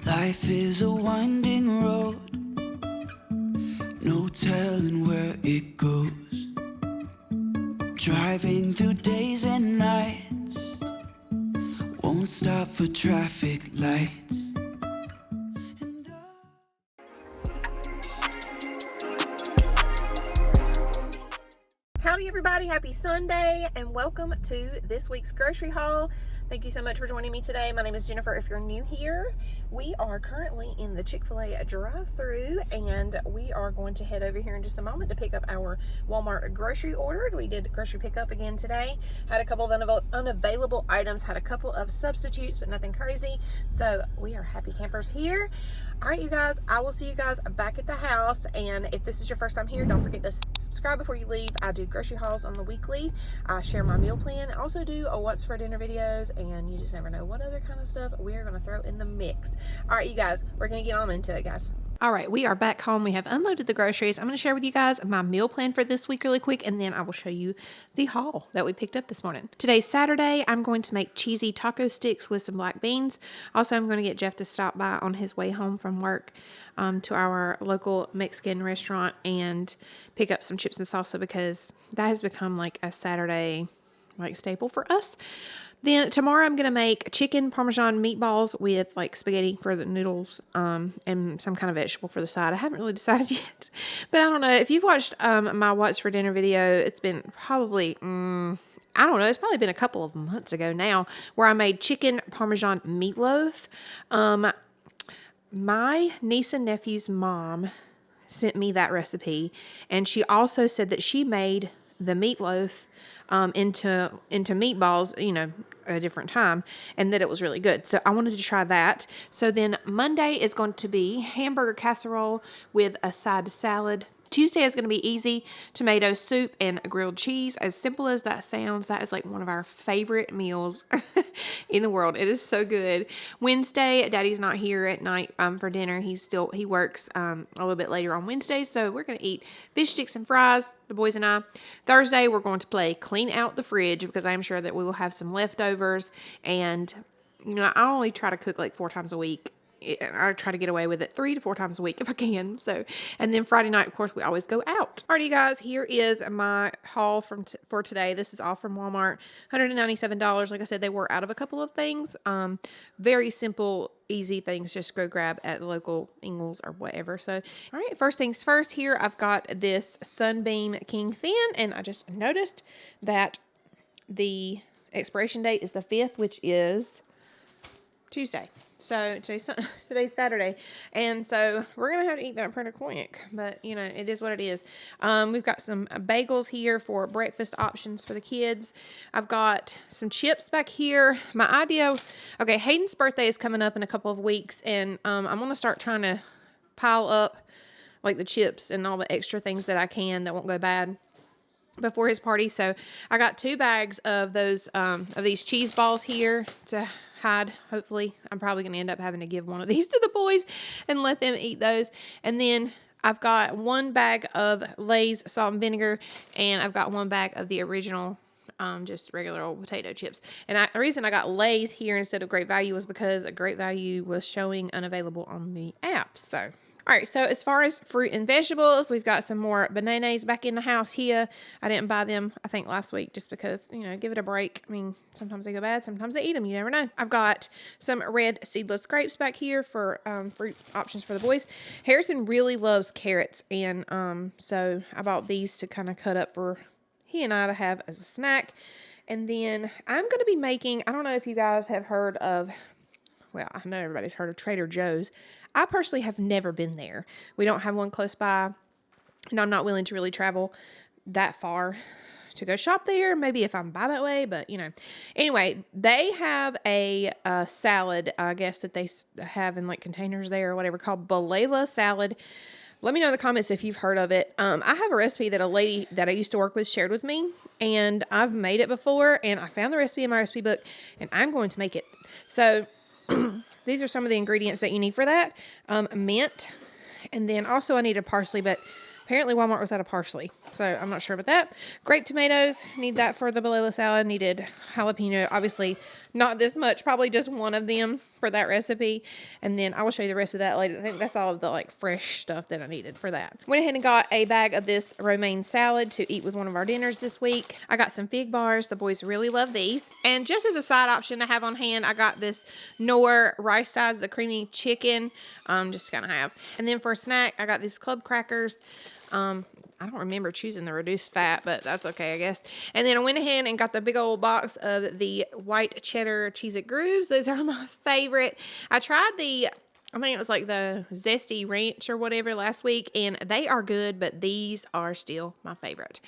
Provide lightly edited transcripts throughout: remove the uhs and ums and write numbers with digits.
Life is a winding road, no telling where it goes. Driving through days and nights, won't stop for traffic lights. Howdy everybody, happy Sunday and welcome to this week's grocery haul. Thank you so much for joining me today. My name is Jennifer. If you're new here, we are currently in the Chick-fil-A drive-thru and we are going to head over here in just a moment to pick up our Walmart grocery order. We did grocery pickup again today. Had a couple of unavailable items, had a couple of substitutes, but nothing crazy. So we are happy campers here. All right, you guys, I will see you guys back at the house. And if this is your first time here, don't forget to subscribe before you leave. I do grocery hauls on the weekly. I share my meal plan. I also do a what's for dinner videos, and you just never know what other kind of stuff we are going to throw in the mix. All right, you guys, we're going to get on into it, guys. All right, we are back home. We have unloaded the groceries. I'm going to share with you guys my meal plan for this week really quick, and then I will show you the haul that we picked up this morning. Today's Saturday. I'm going to make cheesy taco sticks with some black beans. Also, I'm going to get Jeff to stop by on his way home from work to our local Mexican restaurant and pick up some chips and salsa because that has become like a Saturday staple for us. Then tomorrow I'm going to make chicken Parmesan meatballs with like spaghetti for the noodles and some kind of vegetable for the side. I haven't really decided yet, but I don't know. If you've watched my What's for Dinner video, it's been probably, I don't know, it's probably been a couple of months ago now where I made chicken Parmesan meatloaf. My niece and nephew's mom sent me that recipe, and she also said that she made the meatloaf into meatballs, you know, at a different time, and that it was really good. So I wanted to try that. So then Monday is going to be hamburger casserole with a side salad. Tuesday is going to be easy, tomato soup and grilled cheese. As simple as that sounds, that is like one of our favorite meals in the world. It is so good. Wednesday, Daddy's not here at night for dinner. He works a little bit later on Wednesday, so we're going to eat fish sticks and fries, the boys and I. Thursday, we're going to play clean out the fridge because I'm sure that we will have some leftovers. And, you know, I only try to cook like 4 times a week. I try to get away with it 3 to 4 times a week if I can. So, and then Friday night, of course, we always go out. Alrighty, you guys, here is my haul for today. This is all from Walmart. $197. Like I said, they were out of a couple of things. Very simple, easy things. Just go grab at the local Ingles or whatever. So, all right, first things first. Here I've got this Sunbeam King Thin, and I just noticed that the expiration date is the 5th, which is Tuesday. So today's Saturday, and so we're gonna have to eat that pretty quick, but you know, it is what it is. We've got some bagels here for breakfast options for the kids. I've got some chips back here. My idea, okay, Hayden's birthday is coming up in a couple of weeks, and I'm gonna start trying to pile up like the chips and all the extra things that I can that won't go bad before his party. So I got 2 bags of those of these cheese balls here to hide. Hopefully, I'm probably going to end up having to give one of these to the boys and let them eat those. And then I've got 1 bag of Lay's salt and vinegar, and I've got 1 bag of the original just regular old potato chips. And the reason I got Lay's here instead of Great Value was because a Great Value was showing unavailable on the app. So all right, so as far as fruit and vegetables, we've got some more bananas back in the house here. I didn't buy them, I think, last week just because, you know, give it a break. I mean, sometimes they go bad, sometimes they eat them. You never know. I've got some red seedless grapes back here for fruit options for the boys. Harrison really loves carrots, and so I bought these to kind of cut up for he and I to have as a snack. And then I'm going to be making, I don't know if you guys have heard of, well, I know everybody's heard of Trader Joe's. I personally have never been there. We don't have one close by, and I'm not willing to really travel that far to go shop there. Maybe if I'm by that way, but you know. Anyway, they have a salad, I guess, that they have in like containers there or whatever, called Balela salad. Let me know in the comments if you've heard of it. I have a recipe that a lady that I used to work with shared with me, and I've made it before, and I found the recipe in my recipe book, and I'm going to make it. So these are some of the ingredients that you need for that. Mint, and then also I needed parsley, but apparently Walmart was out of parsley, so I'm not sure about that. Grape tomatoes, need that for the Balela salad. Needed jalapeno, obviously not this much, probably just one of them. for that recipe, and then I will show you the rest of that later. I think that's all of the like fresh stuff that I needed for that. Went ahead and got a bag of this romaine salad to eat with one of our dinners this week. I got some fig bars. The boys really love these. And just as a side option to have on hand, I got this Knorr rice sides, the creamy chicken, just to kind of have. And then for a snack, I got these club crackers. I don't remember choosing the reduced fat, but that's okay, I guess. And then I went ahead and got the big old box of the white cheddar Cheez-It Grooves. Those are my favorite. I tried I think it was like the Zesty Ranch or whatever last week, and they are good, but these are still my favorite.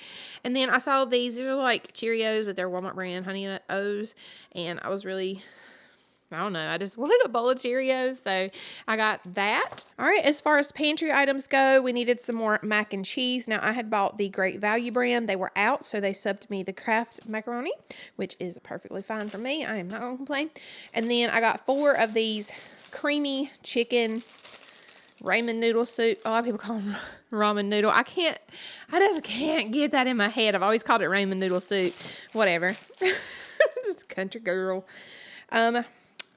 And then I saw these are like Cheerios, but they're Walmart brand Honey Nut O's, and I don't know. I just wanted a bowl of Cheerios, so I got that. All right, as far as pantry items go, we needed some more mac and cheese. Now, I had bought the Great Value brand. They were out, so they subbed me the Kraft macaroni, which is perfectly fine for me. I am not going to complain. And then I got 4 of these creamy chicken ramen noodle soup. A lot of people call them ramen noodle. I just can't get that in my head. I've always called it ramen noodle soup. Whatever. Just country girl.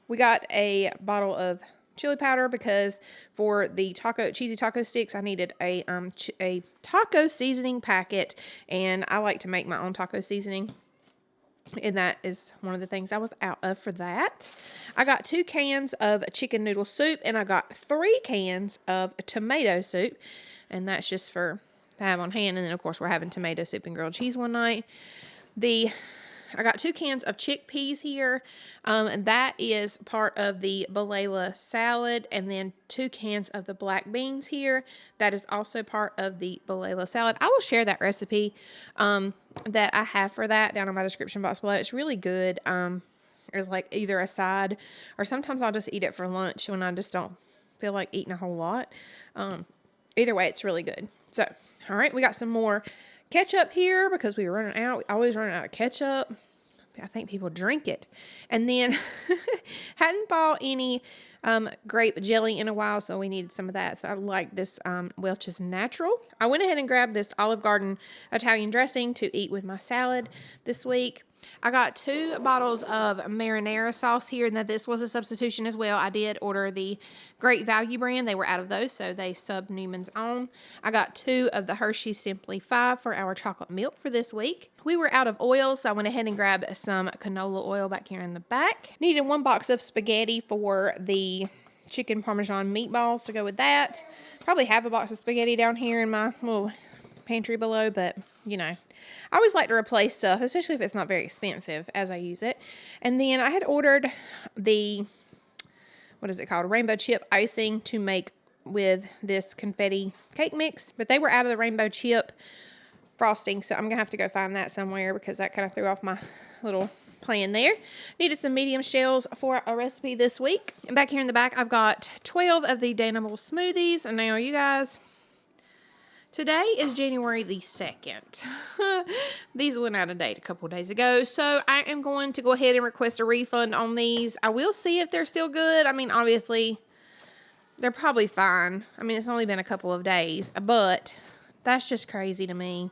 We got a bottle of chili powder because for the cheesy taco sticks, I needed a taco seasoning packet, and I like to make my own taco seasoning. And that is one of the things I was out of for that. I got 2 cans of chicken noodle soup, and I got 3 cans of tomato soup, and that's just for to have on hand. And then, of course, we're having tomato soup and grilled cheese one night. I got 2 cans of chickpeas here, and that is part of the Balela salad, and then 2 cans of the black beans here. That is also part of the Balela salad. I will share that recipe that I have for that down in my description box below. It's really good. It's like either a side, or sometimes I'll just eat it for lunch when I just don't feel like eating a whole lot. Either way, it's really good. So, all right, we got some more ketchup here because we were running out. We always run out of ketchup. I think people drink it. And then hadn't bought any grape jelly in a while, so we needed some of that. So I like this Welch's Natural. I went ahead and grabbed this Olive Garden Italian dressing to eat with my salad this week. I got 2 bottles of marinara sauce here, and that this was a substitution as well. I did order the Great Value brand. They were out of those, so they subbed Newman's on. I got 2 of the Hershey Simply 5 for our chocolate milk for this week. We were out of oil, so I went ahead and grabbed some canola oil back here in the back. Needed 1 box of spaghetti for the chicken Parmesan meatballs to go with that. Probably have a box of spaghetti down here in my little pantry below, but you know, I always like to replace stuff, especially if it's not very expensive as I use it. And then I had ordered the, what is it called? Rainbow chip icing to make with this confetti cake mix, but they were out of the rainbow chip frosting, so I'm gonna have to go find that somewhere because that kind of threw off my little plan there. Needed some medium shells for a recipe this week. And back here in the back, I've got 12 of the Danimals smoothies. And now, you guys, today is January the 2nd. These went out of date a couple days ago, so I am going to go ahead and request a refund on these. I will see if they're still good. I mean, obviously, they're probably fine. I mean, it's only been a couple of days, but that's just crazy to me.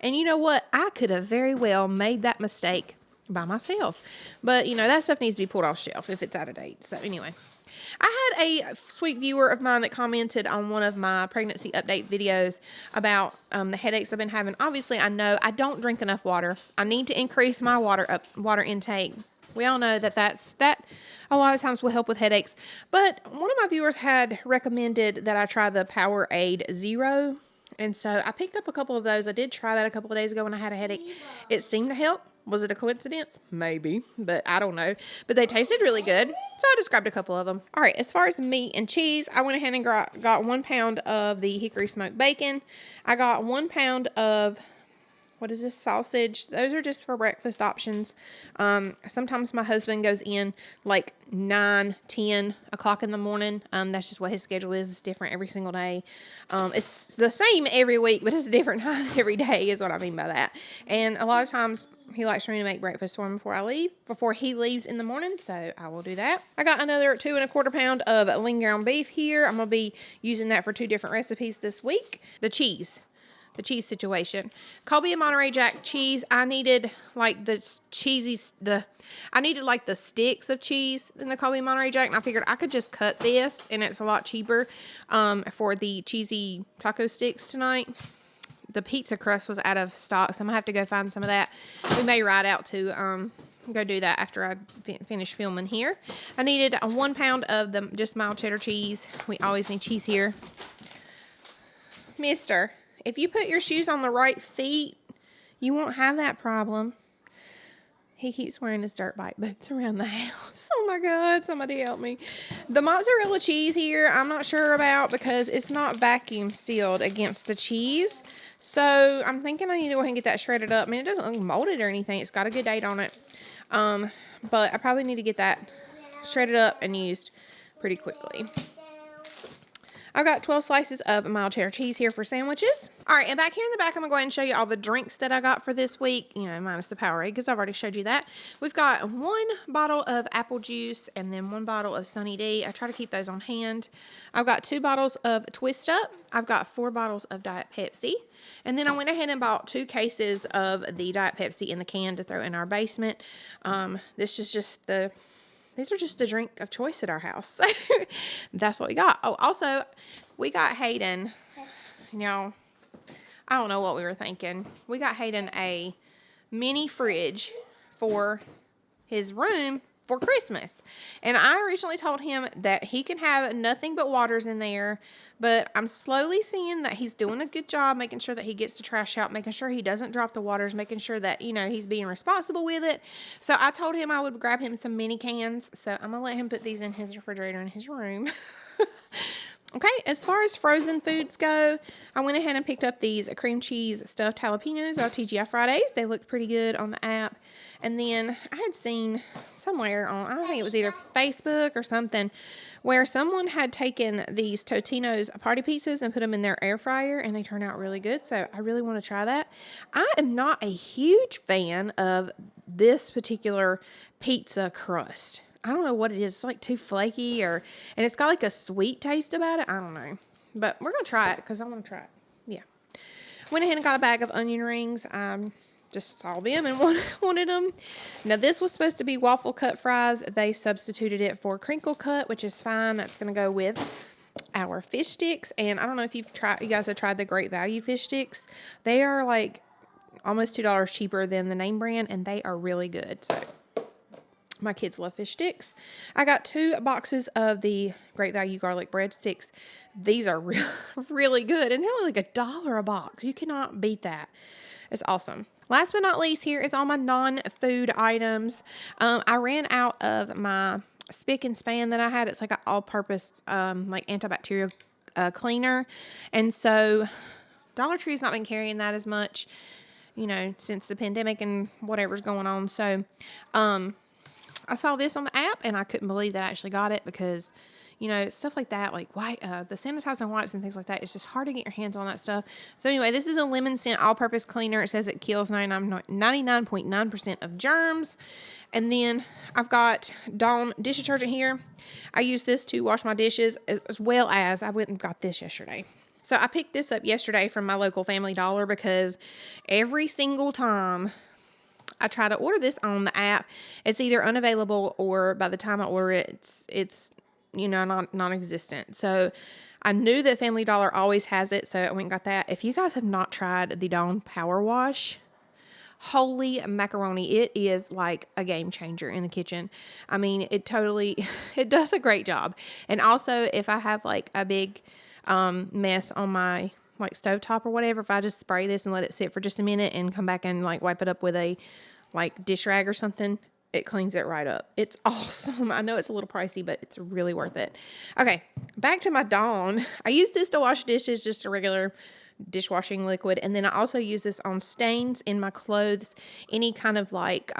And you know what? I could have very well made that mistake by myself. But, you know, that stuff needs to be pulled off shelf if it's out of date. So, anyway. I had a sweet viewer of mine that commented on one of my pregnancy update videos about the headaches I've been having. Obviously, I know I don't drink enough water. I need to increase my water intake. We all know that a lot of times will help with headaches. But one of my viewers had recommended that I try the Powerade Zero. And so I picked up a couple of those. I did try that a couple of days ago when I had a headache. It seemed to help. Was it a coincidence? Maybe, but I don't know. But they tasted really good, so I just grabbed a couple of them. All right, as far as meat and cheese, I went ahead and got 1 pound of the hickory smoked bacon. I got 1 pound of, what is this, sausage? Those are just for breakfast options. Sometimes my husband goes in like 9, 10 o'clock in the morning. That's just what his schedule is. It's different every single day. It's the same every week, but it's a different time every day is what I mean by that. And a lot of times he likes for me to make breakfast for him before he leaves in the morning, so I will do that. I got another 2 1/4 pound of lean ground beef here. I'm going to be using that for 2 different recipes this week. The cheese. the cheese situation. Colby and Monterey Jack cheese. I needed like the I needed like the sticks of cheese in the Colby and Monterey Jack, and I figured I could just cut this, and it's a lot cheaper for the cheesy taco sticks tonight. The pizza crust was out of stock, so I'm gonna have to go find some of that. We may ride out to go do that after I finish filming here. I needed 1 pound of the just mild cheddar cheese. We always need cheese here. Mister, if you put your shoes on the right feet, you won't have that problem. He keeps wearing his dirt bike boots around the house. Oh my God, somebody help me. The mozzarella cheese here, I'm not sure about because it's not vacuum sealed against the cheese. So I'm thinking I need to go ahead and get that shredded up. I mean, it doesn't look molded or anything. It's got a good date on it. But I probably need to get that shredded up and used pretty quickly. I've got 12 slices of mild cheddar cheese here for sandwiches. All right, and back here in the back, I'm going to go ahead and show you all the drinks that I got for this week, you know, minus the Powerade, because I've already showed you that. We've got 1 bottle of apple juice and then 1 bottle of Sunny D. I try to keep those on hand. I've got 2 bottles of Twist Up. I've got 4 bottles of Diet Pepsi. And then I went ahead and bought 2 cases of the Diet Pepsi in the can to throw in our basement. These are just the drink of choice at our house. That's what we got. Oh, also, we got Hayden, you know, I don't know what we were thinking. We got Hayden a mini fridge for his room for Christmas. And I originally told him that he can have nothing but waters in there, but I'm slowly seeing that he's doing a good job making sure that he gets the trash out, making sure he doesn't drop the waters, making sure that, you know, he's being responsible with it. So I told him I would grab him some mini cans. So I'm gonna let him put these in his refrigerator in his room. Okay, as far as frozen foods go, I went ahead and picked up these cream cheese stuffed jalapenos off TGI Fridays. They looked pretty good on the app. And then I had seen somewhere on, I don't think it was either Facebook or something, where someone had taken these Totino's party pizzas and put them in their air fryer, and they turned out really good. So I really want to try that. I am not a huge fan of this particular pizza crust. I don't know what it is. It's like too flaky and it's got like a sweet taste about it. I don't know. But we're going to try it because I want to try it. Yeah. Went ahead and got a bag of onion rings. Just saw them and wanted them. Now this was supposed to be waffle cut fries. They substituted it for crinkle cut, which is fine. That's going to go with our fish sticks. And I don't know if you guys have tried the Great Value fish sticks. They are like almost $2 cheaper than the name brand, and they are really good. So my kids love fish sticks. I got 2 boxes of the Great Value garlic breadsticks. These are really good, and they're only like $1 a box. You cannot beat that. It's awesome. Last but not least, here is all my non-food items. I ran out of my spick and span that I had. It's like an all-purpose like antibacterial cleaner, and so Dollar Tree's not been carrying that as much, you know, since the pandemic and whatever's going on. So, I saw this on the app, and I couldn't believe that I actually got it because, you know, stuff like that, like the sanitizing wipes and things like that, it's just hard to get your hands on that stuff. So anyway, this is a lemon scent all-purpose cleaner. It says it kills 99.9% of germs. And then I've got Dawn dish detergent here. I use this to wash my dishes, as well as I went and got this yesterday. So I picked this up yesterday from my local Family Dollar because every single time I try to order this on the app, it's either unavailable or by the time I order it, it's you know, non-existent. So I knew that Family Dollar always has it, so I went and got that. If you guys have not tried the Dawn Power Wash, holy macaroni, it is like a game changer in the kitchen. I mean, it does a great job. And also, if I have like a big mess on my like stovetop or whatever, if I just spray this and let it sit for just a minute and come back and like wipe it up with a like dish rag or something, it cleans it right up. It's awesome. I know it's a little pricey, but it's really worth it. Okay, back to my Dawn. I use this to wash dishes, just a regular dishwashing liquid, and then I also use this on stains in my clothes, any kind of like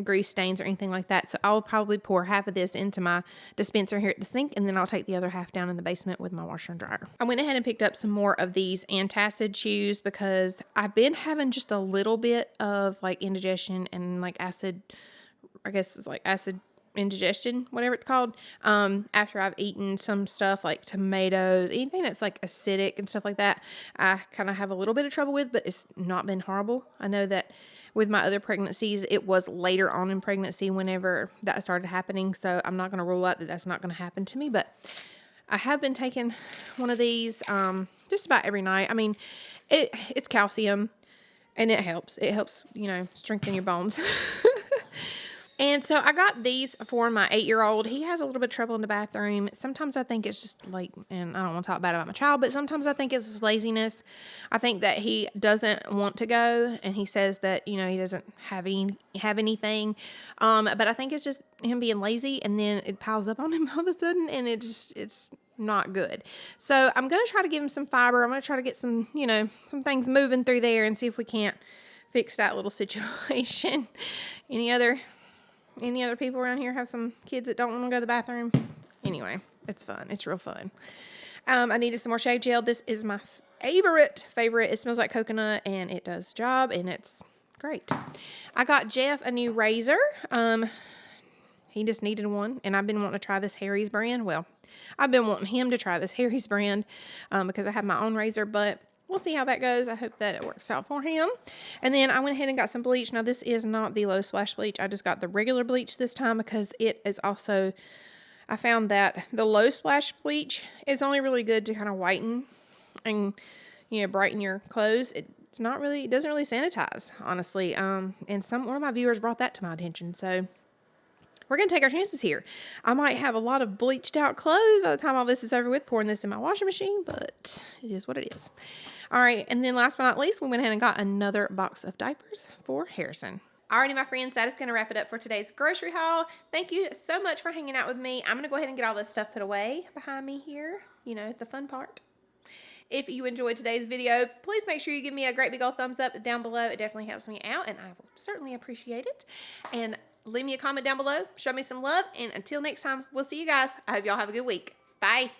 grease stains or anything like that. So I'll probably pour half of this into my dispenser here at the sink, and then I'll take the other half down in the basement with my washer and dryer. I went ahead and picked up some more of these antacid chews because I've been having just a little bit of like indigestion and like acid, I guess it's like acid indigestion, whatever it's called, after I've eaten some stuff like tomatoes, anything that's like acidic and stuff like that, I kind of have a little bit of trouble with, but it's not been horrible. I know that with my other pregnancies, it was later on in pregnancy whenever that started happening, so I'm not going to rule out that that's not going to happen to me, but I have been taking one of these just about every night. I mean, it's calcium, and it helps. It helps, strengthen your bones. And so I got these for my 8-year-old. He has a little bit of trouble in the bathroom. Sometimes I think it's just like, and I don't want to talk bad about my child, but sometimes I think it's his laziness. I think that he doesn't want to go, and he says that, he doesn't have anything. But I think it's just him being lazy, and then it piles up on him all of a sudden, and it's not good. So I'm going to try to give him some fiber. I'm going to try to get some, some things moving through there and see if we can't fix that little situation. Any other people around here have some kids that don't want to go to the bathroom? Anyway, it's fun. It's real fun. I needed some more shave gel. This is my favorite. It smells like coconut, and it does the job, and it's great. I got Jeff a new razor. He just needed one, and I've been wanting to try this Harry's brand. Well, I've been wanting him to try this Harry's brand because I have my own razor, but we'll see how that goes. I hope that it works out for him. And then I went ahead and got some bleach. Now, this is not the low splash bleach. I just got the regular bleach this time because it is also, I found that the low splash bleach is only really good to kind of whiten and, brighten your clothes. It doesn't really sanitize, honestly. And one of my viewers brought that to my attention. So we're going to take our chances here. I might have a lot of bleached out clothes by the time all this is over with, pouring this in my washing machine, but it is what it is. All right, and then last but not least, we went ahead and got another box of diapers for Harrison. Alrighty, my friends, that is going to wrap it up for today's grocery haul. Thank you so much for hanging out with me. I'm going to go ahead and get all this stuff put away behind me here, the fun part. If you enjoyed today's video, please make sure you give me a great big old thumbs up down below. It definitely helps me out, and I will certainly appreciate it. And leave me a comment down below. Show me some love. And until next time, we'll see you guys. I hope y'all have a good week. Bye.